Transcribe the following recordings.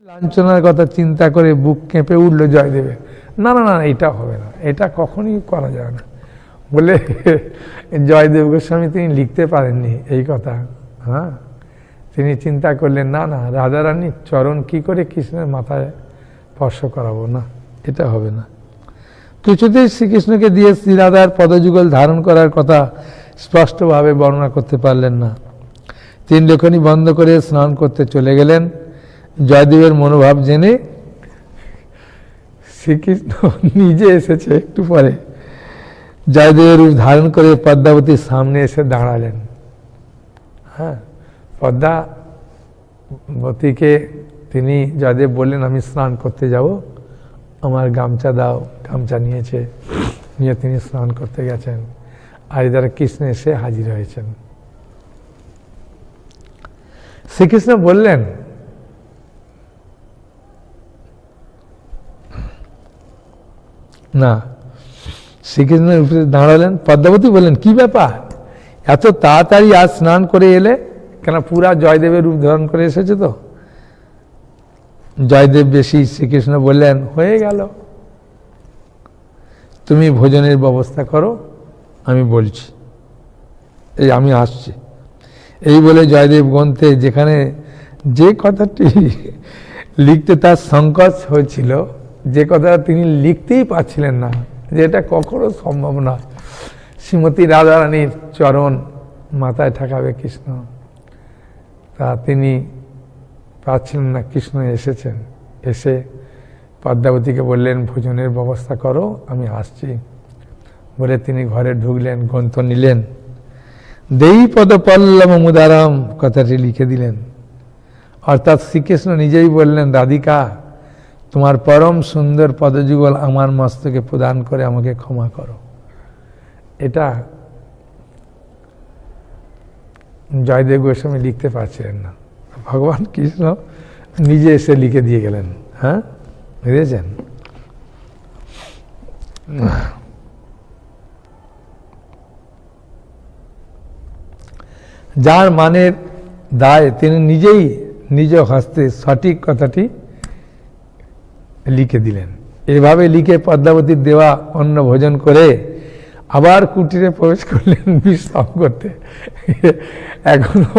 লাঞ্ছনার কথা চিন্তা করে বুক কেঁপে উঠল জয়দেবের। না না না, এটা হবে না, এটা কখনই করা যাবে না বলে জয়দেব গোস্বামী তিনি লিখতে পারেননি এই কথা। হ্যাঁ, তিনি চিন্তা করলেন না না, রাধারানীর চরণ কি করে কৃষ্ণের মাথায় স্পর্শ করাবো, না এটা হবে না। কিছুতেই শ্রীকৃষ্ণকে দিয়ে শ্রীরাধার পদযুগল ধারণ করার কথা স্পষ্টভাবে বর্ণনা করতে পারলেন না। তিনি লেখনী বন্ধ করে স্নান করতে চলে গেলেন। জয়দেবের মনোভাব জেনে শ্রীকৃষ্ণ নিজে এসেছে একটু পরে, জয়দেবের রূপ ধারণ করে পদ্মাবতীর সামনে এসে দাঁড়ালেন। হ্যাঁ, পদ্মাবতীকে তিনি, জয়দেব বললেন আমি স্নান করতে যাব, আমার গামছা দাও। গামছা নিয়েছে, নিয়ে তিনি স্নান করতে গেছেন। আর এদারা কৃষ্ণ এসে হাজির হয়েছেন। শ্রীকৃষ্ণ বললেন, না, শ্রীকৃষ্ণের উপরে দাঁড়ালেন। পদ্মাবতী বললেন, কি ব্যাপার, এত তাড়াতাড়ি আজ স্নান করে এলে কেন? পুরা জয়দেবের রূপ ধারণ করে এসেছে তো। জয়দেব বেশি। শ্রীকৃষ্ণ বললেন, হয়ে গেল, তুমি ভোজনের ব্যবস্থা করো, আমি বলছি, এই আমি আসছি। এই বলে জয়দেব গ্রন্থে যেখানে যে কথাটি লিখতে তার সংকোচ হয়েছিল, যে কথাটা তিনি লিখতেই পারছিলেন না, যে এটা কখনো সম্ভব না, শ্রীমতী রাধারানীর চরণ মাথায় ঠেকাবে কৃষ্ণ, তা তিনি পাচ্ছিলেন না। কৃষ্ণ এসেছেন, এসে পদ্মাবতীকে বললেন, ভোজনের ব্যবস্থা করো, আমি আসছি বলে তিনি ঘরে ঢুকলেন, গ্রন্থ নিলেন। দেই পদ পল্লব মুদারাম কথাটি লিখে দিলেন। অর্থাৎ শ্রীকৃষ্ণ নিজেই বললেন, রাধিকা, তোমার পরম সুন্দর পদযুগল আমার মস্তকে প্রদান করে আমাকে ক্ষমা করো। এটা জয়দেব গোস্বামী লিখতে পারছিলেন না, ভগবান কৃষ্ণ নিজে এসে লিখে দিয়ে গেলেন। হ্যাঁ, বুঝেছেন? যার মানের দায় তিনি নিজেই নিজ হস্তে সঠিক কথাটি লিখে দিলেন। এভাবে লিখে পদ্মাবতীর দেওয়া অন্ন ভোজন করে আবার কুটিরে প্রবেশ করলেন বিশ্রাম করতে। এখনো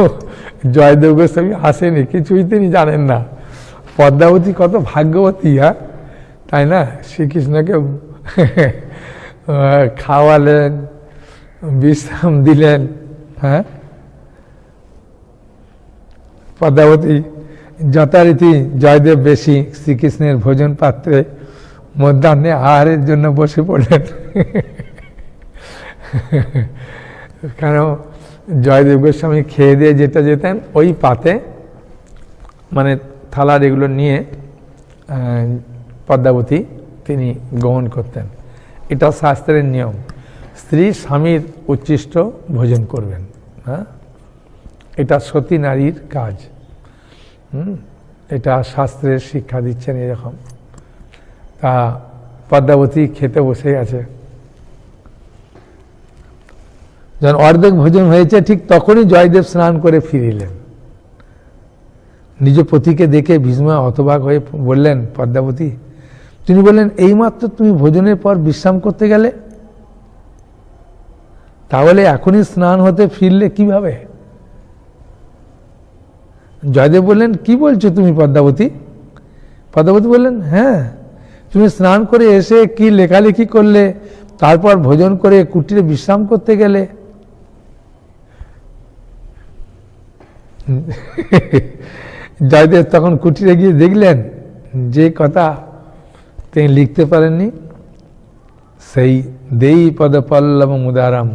জয়দেব গোস্বামী আসেনি, কিছুই তিনি জানেন না। পদ্মাবতী কত ভাগ্যবতী, হ্যাঁ তাই না? শ্রীকৃষ্ণকে খাওয়ালেন, বিশ্রাম দিলেন। হ্যাঁ, পদ্মাবতী যথারীতি জয়দেব বেশি শ্রীকৃষ্ণের ভোজন পাত্রে মধ্যাহ্নে আহারের জন্য বসে পড়লেন। কেন, জয়দেব গোস্বামী খেয়ে দিয়ে যেটা যেতেন ওই পাতে, মানে থালার এগুলো নিয়ে পদ্মাবতী তিনি গ্রহণ করতেন। এটা শাস্ত্রের নিয়ম, স্ত্রী স্বামীর উচ্ছিষ্ট ভোজন করবেন। হ্যাঁ, এটা সতী নারীর কাজ। এটা শাস্ত্রের শিক্ষা দিচ্ছেন এরকম। তা পদ্মাবতী খেতে বসে গেছে। যখন অর্ধেক ভোজন হয়েছে ঠিক তখনই জয়দেব স্নান করে ফিরিলেন। নিজ পতিকে দেখে ভীষ্মা হতবাক হয়ে বললেন, পদ্মাবতী, তিনি বললেন, এইমাত্র তুমি ভোজনের পর বিশ্রাম করতে গেলে, তাহলে এখনই স্নান হতে ফিরলে কিভাবে? জয়দেব বললেন, কি বলছো তুমি পদ্মাবতী? পদ্মাবতী বললেন, হ্যাঁ, তুমি স্নান করে এসে কি লেখালেখি করলে, তারপর ভোজন করে কুটিরে বিশ্রাম করতে গেলে। জয়দেব তখন কুটিরে গিয়ে দেখলেন যে কথা তিনি লিখতে পারেননি, সেই দেই পদ পল্লব মুদারাম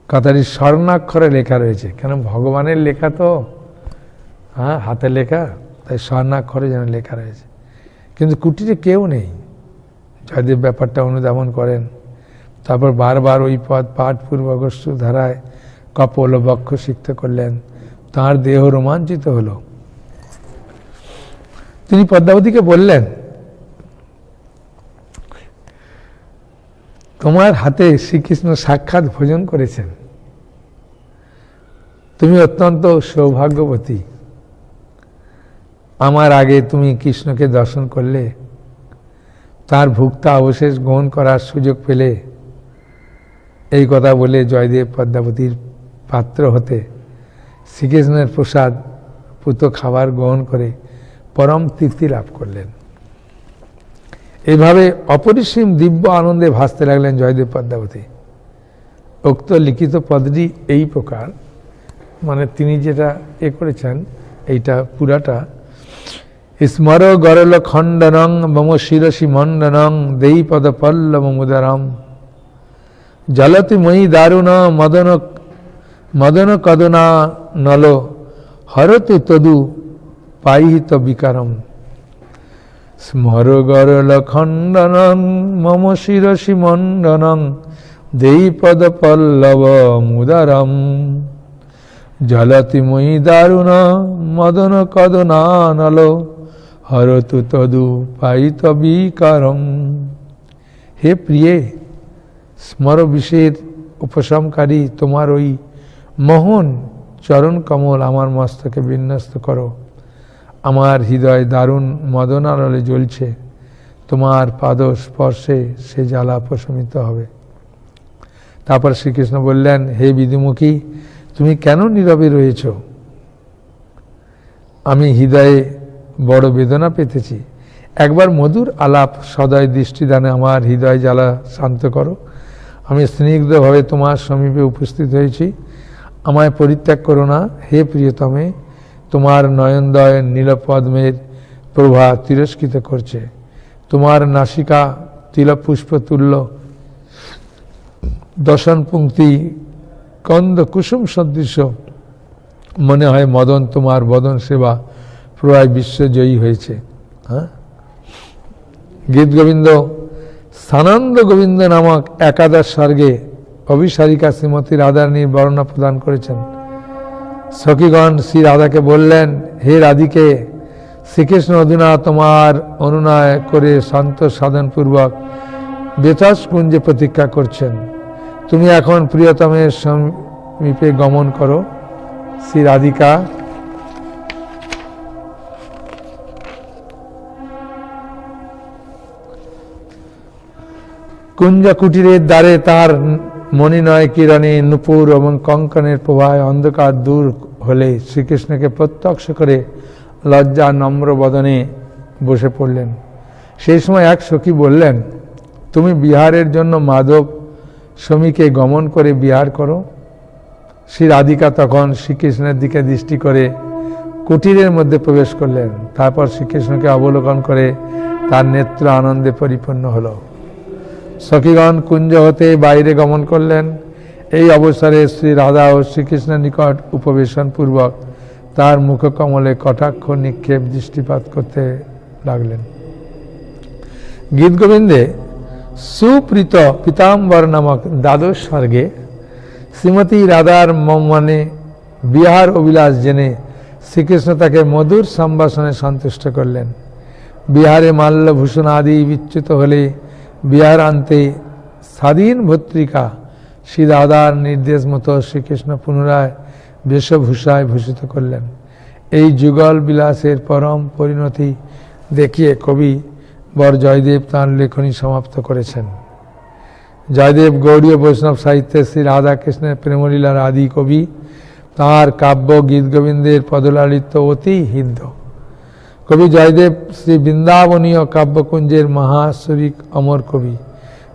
কথাটি স্বর্ণাক্ষরে লেখা রয়েছে। কেন, ভগবানের লেখা তো, হ্যাঁ, হাতে লেখা, তাই স্বর্ণাক্ষরে যেন লেখা রয়েছে। কিন্তু কুটিরে কেউ নেই। জয়দেব ব্যাপারটা অনুধাবন করেন। তারপর বারবার ওই পদ পাঠপূর্বক ধারায় কপল ও বক্ষ সিক্ত করলেন। তাঁর দেহ রোমাঞ্চিত হল। তিনি পদ্মাবতীকে বললেন, তোমার হাতে শ্রীকৃষ্ণ সাক্ষাৎ ভোজন করেছেন, তুমি অত্যন্ত সৌভাগ্যবতী। আমার আগে তুমি কৃষ্ণকে দর্শন করলে, তার ভুক্তা অবশেষ গ্রহণ করার সুযোগ পেলে। এই কথা বলে জয়দেব পদ্মাবতীর পাত্র হতে শ্রীকৃষ্ণের প্রসাদ পুত খাবার গ্রহণ করে পরম তৃপ্তি লাভ করলেন। এইভাবে অপরিসীম দিব্য আনন্দে ভাসতে লাগলেন জয়দেব পদ্মাবতী। উক্ত লিখিত পদটি এই প্রকার, মানে তিনি যেটা করেছেন এইটা পুরাটা, স্মর গরল খণ্ডনং মম শিরসি মণ্ডনং দেই পদ পল্লব মুদারম জলতি ময়ী দারুণ মদন মদন কদনা নল হরতু তদু পাইহিত বিকারম। স্মর গরল খণ্ডনং মম শিরসি মণ্ডনং দেই পদ পল্লব মুদারম জলতি ময়ী দারুণ মদন কদনা নল হরতু তদু পাইত বিকারম। হে প্রিয়ে, স্মর বিষের উপশমকারী তোমার ওই মোহন চরণ কমল আমার মস্তকে বিন্যস্ত করো। আমার হৃদয় দারুণ মদনানলে জ্বলছে, তোমার পাদ স্পর্শে সে জ্বালা প্রশমিত হবে। তারপর শ্রীকৃষ্ণ বললেন, হে বিধিমুখী, তুমি কেন নীরবে রয়েছ? আমি হৃদয়ে বড় বেদনা পেতেছি। একবার মধুর আলাপ সদয় দৃষ্টিদানে আমার হৃদয় জ্বালা শান্ত করো। আমি স্নিগ্ধভাবে তোমার সমীপে উপস্থিত হয়েছি, আমায় পরিত্যাগ করো না। হে প্রিয়তমে, তোমার নয়নদয় নীলপদ্মের প্রভা তিরস্কৃত করছে, তোমার নাসিকা তিলপুষ্প তুল্য দশন পঙ্ক্তি কন্দ কুসুম সদৃশ মনে হয় মদন তোমার বদন সেবা প্রায় বিশ্বজয়ী হয়েছে। হ্যাঁ, গীত গোবিন্দ স্থানন্দ গোবিন্দ নামক একাদশ স্বর্গে অভিসারিকা শ্রীমতী রাধারানীর বর্ণনা প্রদান করেছেন। সখীগণ শ্রী রাধাকে বললেন, হে রাধিকে, শ্রীকৃষ্ণ অধুনা তোমার অনুনয় করে শান্ত সাধনপূর্বক বেতাস কুঞ্জে প্রতীক্ষা করছেন। তুমি এখন প্রিয়তমের সমীপে গমন করো। শ্রী রাধিকা কুঞ্জ কুটিরের দ্বারে তার মণিনয় কিরণে নূপুর এবং কঙ্কনের প্রভায় অন্ধকার দূর হলে শ্রীকৃষ্ণকে প্রত্যক্ষ করে লজ্জা নম্র বদনে বসে পড়লেন। সেই সময় এক সখী বললেন, তুমি বিহারের জন্য মাধব স্বামীকে গমন করে বিহার করো। শ্রী রাধিকা তখন শ্রীকৃষ্ণের দিকে দৃষ্টি করে কুটিরের মধ্যে প্রবেশ করলেন। তারপর শ্রীকৃষ্ণকে অবলোকন করে তার নেত্র আনন্দে পরিপূর্ণ হলো। সখীগণ কুঞ্জ হতে বাইরে গমন করলেন। এই অবসরে শ্রী রাধা ও শ্রীকৃষ্ণের নিকট উপবেশন পূর্বক তার মুখকমলে কটাক্ষ নিক্ষেপ দৃষ্টিপাত করতে লাগলেন। গীত গোবিন্দে সুপ্রীত পীতাম্বর নামক দ্বাদশ স্বর্গে শ্রীমতী রাধার মনে বিহার অভিলাষ জেনে শ্রীকৃষ্ণ তাকে মধুর সম্ভাষণে সন্তুষ্ট করলেন। বিহারে মাল্যভূষণ আদি বিচ্যুত হলে বিহার আনতে স্বাধীন ভত্রিকা শ্রী রাধার নির্দেশ মতো শ্রীকৃষ্ণ পুনরায় বেশভূষায় ভূষিত করলেন। এই যুগল বিলাসের পরম পরিণতি দেখিয়ে কবি বর জয়দেব তাঁর লেখনী সমাপ্ত করেছেন। জয়দেব গৌড়ীয় বৈষ্ণব সাহিত্যে শ্রী রাধাকৃষ্ণের প্রেমলীলার আদি কবি। তাঁর কাব্য গীত গোবিন্দের পদলালিত্য অতি হৃদ্য। কবি জয়দেব শ্রী বৃন্দাবনীয় কাব্যকুঞ্জের মহাশ্বরিক অমর কবি।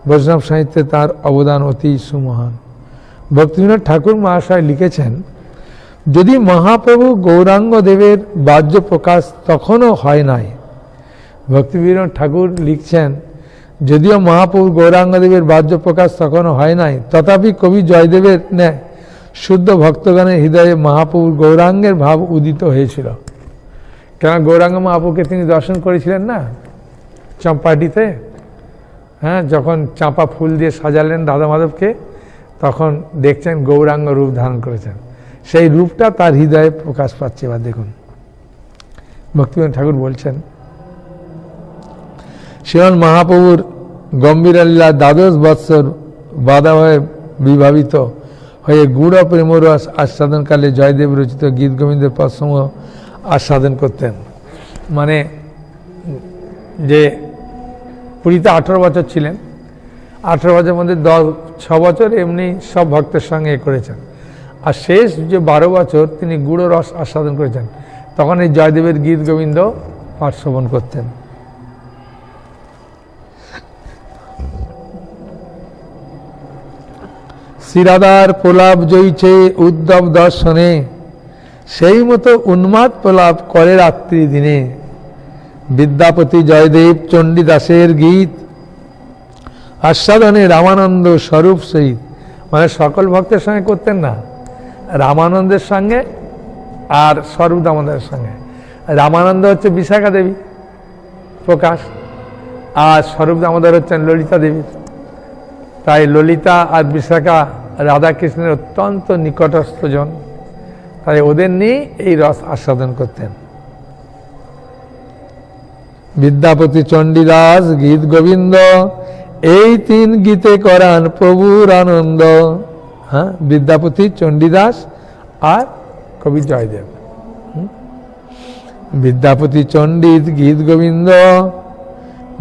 বৈষ্ণব সাহিত্যে তাঁর অবদান অতি সুমহান। ভক্তিবিনোদ ঠাকুর মহাশয় লিখেছেন, যদি মহাপ্রভু গৌরাঙ্গ দেবের বাহ্য প্রকাশ তখনও হয় নাই। ভক্তিবিনোদ ঠাকুর লিখছেন, যদিও মহাপ্রভু গৌরাঙ্গদেবের বাহ্য প্রকাশ তখনও হয় নাই, তথাপি কবি জয়দেবের ন্যায় শুদ্ধ ভক্তগণের হৃদয়ে মহাপ্রভুর গৌরাঙ্গের ভাব উদিত হয়েছিল। কেন গৌরাঙ্গ মহাপ্রভুকে তিনি দর্শন করেছিলেন না চম্পাটিতে। হ্যাঁ, যখন চাঁপা ফুল দিয়ে সাজালেন রাধা মাধবকে, তখন দেখছেন গৌরাঙ্গ রূপ ধারণ করেছেন। সেই রূপটা তার হৃদয়ে প্রকাশ পাচ্ছে। এবার দেখুন ভক্তিবিনোদ ঠাকুর বলছেন, শ্রীমন মহাপ্রভুর গম্ভীরলীলা দ্বাদশ বৎসর বাধা হয়ে বিভাবিত হয়ে গূঢ় প্রেমরস আস্বাদনকালে জয়দেব রচিত গীত গোবিন্দের পদসমূহ আস্বাদন করতেন। মানে যে পুরীতে 18 বছর ছিলেন, 18 বছরের মধ্যে 6 বছর এমনি সব ভক্তের সঙ্গে করেছেন, আর শেষ যে 12 বছর তিনি গুড় রস আস্বাদন করেছেন। তখন এই জয়দেবের গীত গোবিন্দ পাঠ শ্রবণ করতেন। শ্রীরাধার প্রলাপ জয়ছে উদ্ধব দর্শনে, সেই মতো উন্মাদ প্রলাপ করে রাত্রি দিনে। বিদ্যাপতি জয়দেব চণ্ডীদাসের গীত আস্বাদনে রামানন্দ স্বরূপ সহিত, মানে সকল ভক্তের সঙ্গে করতেন না, রামানন্দের সঙ্গে আর স্বরূপ দামোদরের সঙ্গে। রামানন্দ হচ্ছে বিশাখা দেবী প্রকাশ, আর স্বরূপ দামোদর হচ্ছেন ললিতা দেবী। তাই ললিতা আর বিশাখা রাধাকৃষ্ণের অত্যন্ত নিকটস্থ জন, তাই ওদের নিয়ে এই রস আস্বাদন করতেন। বিদ্যাপতি চণ্ডীদাস গীত গোবিন্দ, এই 3 গীতে করান প্রভুর আনন্দ। হ্যাঁ, বিদ্যাপতি চণ্ডীদাস আর কবি জয়দেব। বিদ্যাপতি চণ্ডীদ গীত গোবিন্দ,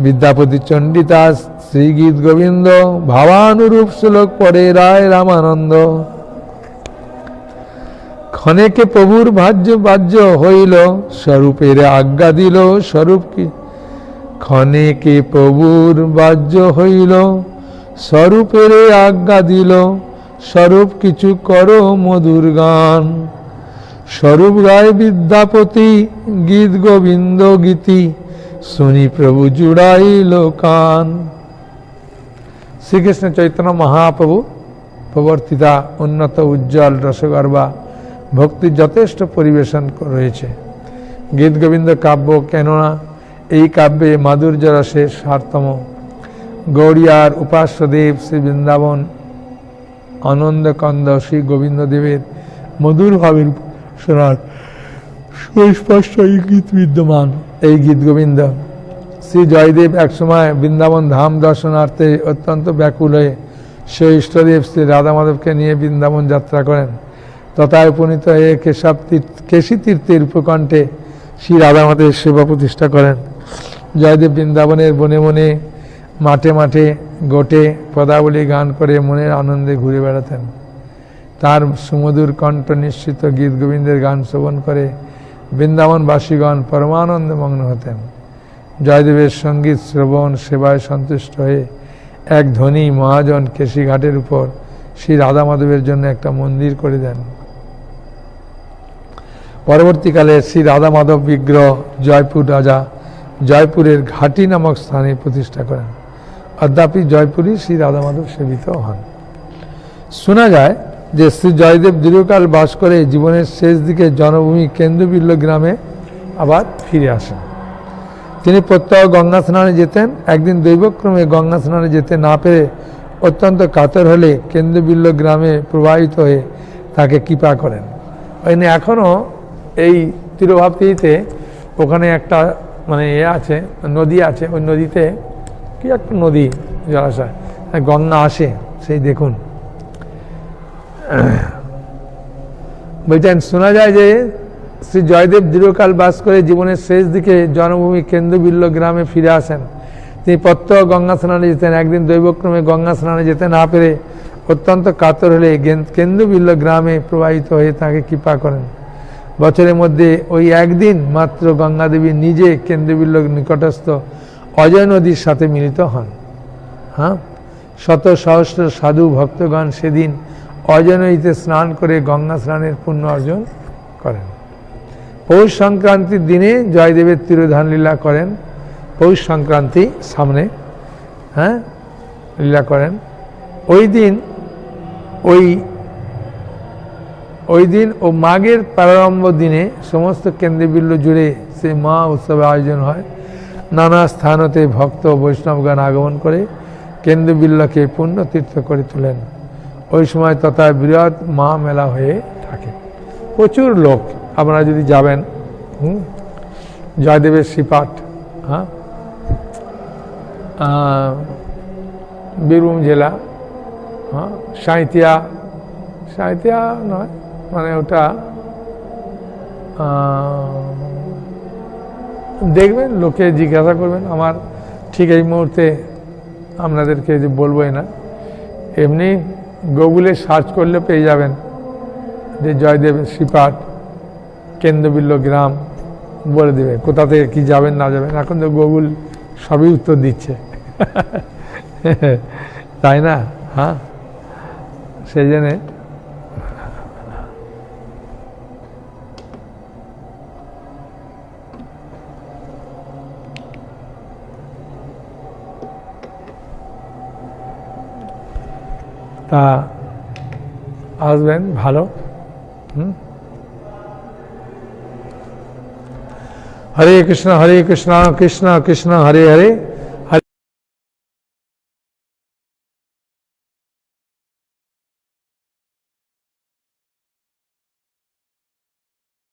বিদ্যাপতি চণ্ডীদাস শ্রী গীত গোবিন্দ, ভাবানুরূপ শ্লোক পড়ে রায় রামানন্দ। ক্ষণেকে প্রভুর বাহ্য হইল, স্বরূপের আজ্ঞা দিল স্বরূপ কি। ক্ষণেকে প্রভুর বাহ্য হইল, স্বরূপের আজ্ঞা দিল স্বরূপ কিছু করো মধুর গান। স্বরূপ গায় বিদ্যাপতি গীত গোবিন্দ গীতি, শুনি প্রভু জুড়াইল কান। শ্রীকৃষ্ণ চৈতন্য মহাপ্রভু প্রবর্তিতা উন্নত উজ্জ্বল রসগর্ভা ভক্তির যথেষ্ট পরিবেশন রয়েছে। গীত গোবিন্দ কাব্য, কেননা এই কাব্যে মাধুর্য রসের সারতম। গৌড়িয়ার উপাস্যদেব শ্রী বৃন্দাবন আনন্দকন্দ শ্রী গোবিন্দদেবের মধুর ভাবের শোনার সুস্পষ্ট ইঙ্গিত বিদ্যমান এই গীত গোবিন্দ। শ্রী জয়দেব একসময় বৃন্দাবন ধাম দর্শনার্থে অত্যন্ত ব্যাকুল হয়ে সেই ইষ্টদেব শ্রী রাধা মাধবকে নিয়ে বৃন্দাবন যাত্রা করেন। তথায় উপনীত হয়ে কেশী তীর্থের উপকণ্ঠে শ্রী রাধা মাধবের সেবা প্রতিষ্ঠা করেন। জয়দেব বৃন্দাবনের বনে বনে মাঠে মাঠে গোটে পদাবলী গান করে মনের আনন্দে ঘুরে বেড়াতেন। তার সুমধুর কণ্ঠ নিশ্চিত গীত গোবিন্দের গান শ্রবণ করে বৃন্দাবনবাসীগণ পরমানন্দে মগ্ন হতেন। জয়দেবের সঙ্গীত শ্রবণ সেবায় সন্তুষ্ট হয়ে এক ধনী মহাজন কেশীঘাটের উপর শ্রী রাধা মাধবের জন্য একটা মন্দির করে দেন। পরবর্তীকালে শ্রী রাধা মাধব বিগ্রহ জয়পুর রাজা জয়পুরের ঘাটি নামক স্থানে প্রতিষ্ঠা করেন। অদ্যাপি জয়পুরী শ্রী রাধা মাধব সেবিত হন। শোনা যায় যে শ্রী জয়দেব দীর্ঘকাল বাস করে জীবনের শেষ দিকে জন্মভূমি কেন্দ্রবিল্ল গ্রামে আবার ফিরে আসেন। তিনি প্রত্যহ গঙ্গা স্নানে যেতেন। একদিন দৈবক্রমে গঙ্গা স্নানে যেতে না পেরে অত্যন্ত কাতর হলে কেন্দ্রবিল্ল গ্রামে প্রবাহিত হয়ে তাকে কৃপা করেন। ওইখানে এখনও এই তিরুভাবতীতে ওখানে একটা মানে আছে, নদী আছে, ওই নদীতে কি একটা নদী জলাশয় গঙ্গা আসে, সেই দেখুন। বলছেন শোনা যায় যে শ্রী জয়দেব দীর্ঘকাল বাস করে জীবনের শেষ দিকে জন্মভূমি কেন্দ্রবিল্ল গ্রামে ফিরে আসেন। তিনি প্রত্যহ গঙ্গা স্নানে যেতেন। একদিন দৈবক্রমে গঙ্গা স্নানে যেতে না পেরে অত্যন্ত কাতর হলে কেন্দ্রবিল্ল গ্রামে প্রবাহিত হয়ে তাকে কৃপা করেন। বছরের মধ্যে ওই একদিন মাত্র গঙ্গা দেবী নিজে কেন্দ্রবিল্ল নিকটস্থ অজয় নদীর সাথে মিলিত হন। হ্যাঁ, শত সহস্র সাধু ভক্তগণ সেদিন অজয় নদীতে স্নান করে গঙ্গা স্নানের পুণ্য অর্জন করেন। পৌষ সংক্রান্তির দিনে জয়দেবের তিরোধান লীলা করেন। পৌষ সংক্রান্তি সামনে, হ্যাঁ, লীলা করেন। ওই দিন ও মাঘের প্রারম্ভ দিনে সমস্ত কেন্দ্রবিল্ল জুড়ে সেই মহা উৎসবের আয়োজন হয়। নানা স্থান হতে ভক্ত বৈষ্ণবগণ আগমন করে কেন্দ্রবিল্লকে পুণ্য তীর্থ করে তোলেন। ওই সময় তথা বৃহৎ মহামেলা হয়ে থাকে, প্রচুর লোক। আপনারা যদি যাবেন, জয়দেবের শ্রীপাঠ, হ্যাঁ, বীরভূম জেলা, হ্যাঁ, সাঁইতিয়া নয়, মানে ওটা দেখবেন, লোকে জিজ্ঞাসা করবেন। আমার ঠিক এই মুহূর্তে আপনাদেরকে যে বলবোই না, এমনি গুগলে সার্চ করলে পেয়ে যাবেন যে জয়দেব শ্রীপাঠ কেন্দ্রবিল্ল গ্রাম, বলে দেবে কোথা থেকে কি যাবেন না যাবেন। এখন তো গুগল সবই উত্তর দিচ্ছে, তাই না? হ্যাঁ, সেই জন্যে তা আসবেন ভালো। হরে কৃষ্ণ কৃষ্ণ কৃষ্ণ হরে হরে,